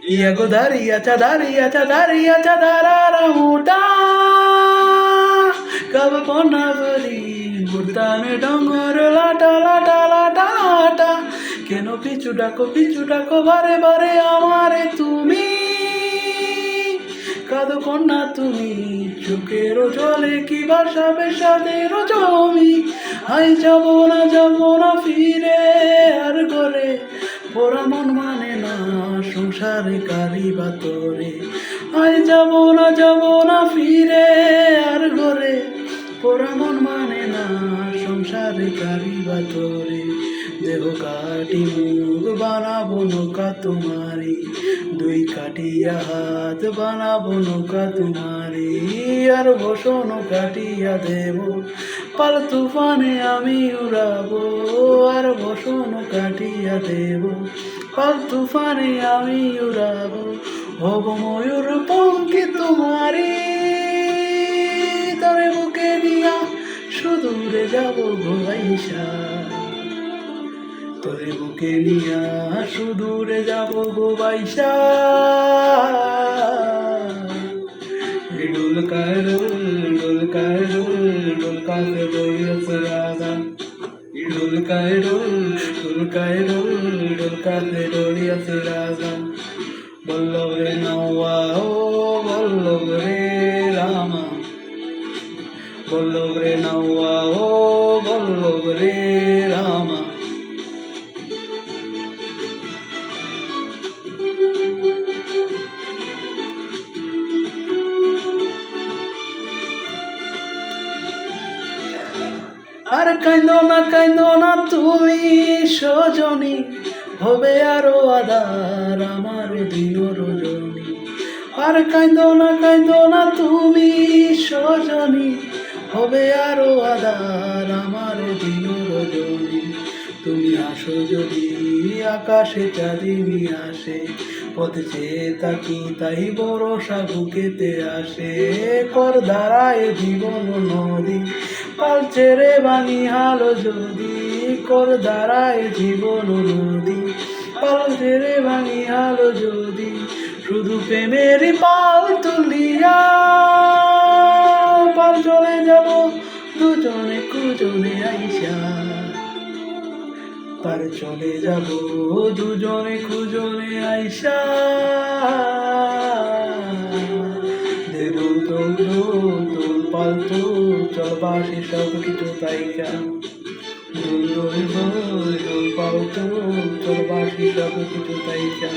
ইয়াগো দারিয়া চাদারা মোটা কব পনা বলি গুরতানে ডঙ্গর লাটা লাটা লাটা লাটা কেন পিছু ডাকো বারে বারে আমারে তুমি কাঁদো কন্যা তুমি চোখের জলে কি বাসাবে সাদের জমি আই যাব না ফিরে আর ঘরে পোড়া মন মানে না সংসারে কারি বাতরে আই যাব না ফিরে আর ঘরে পোড়া মন মানে না সংসারে কারি বাতরে দেহ কাটি মুখ বানাবো নৌকা তোমারি দুই কাটিয়া হাত বানাবো নৌকা তোমারি আর বসো কাটিয়া দেব পাল তুফানে আমি উড়াবো আর বসো কাটিয়া দেব পাল তুফানে আমি উড়াবো হব ময়ূর পঙ্কি তোমারি তরে বুকে নিয়া সুদূরে যাবো গোয়াইশা তোরে বুকে নিয়া সুদূরে যাবো গোবাইশা ডোলকায় ডোলকাতে রয়েছে রাধা ডোলকায় ডোলকাতে রয়েছে রাধা বল্লভ রে নওয়া ও বল্লভ রে রামা বল্লভ রে নওয়া ও বল্লভ রে রামা আর কাইন্দো না তুমি সজনী হবে আরো আধার আমার দিন রজনী আর কাইন্দো না তুমি সজনী হবে আরো আধার আমার দিন রজনী তুমি আসো যদি আকাশে চাঁদিনী আসে পথে চেয়ে তাকি তাই বরষা বুকেতে আসে কর দ্বারায় জীবন নদী পাল ছেড়ে বানি হালো যদি কর দ্বারায় জীবন নদী পাল ছেড়ে বানি হালো যদি শুধু প্রেমের পাল তুলিয়া পাল চলে যাব দুজনে কুজনে আইসা পার চলে যাব দুজনে খুজনে আইসা দোল পালতো চল বাসে সব কিছু তাইকা দোল পালতো চল বাসে সব কিছু তাইকা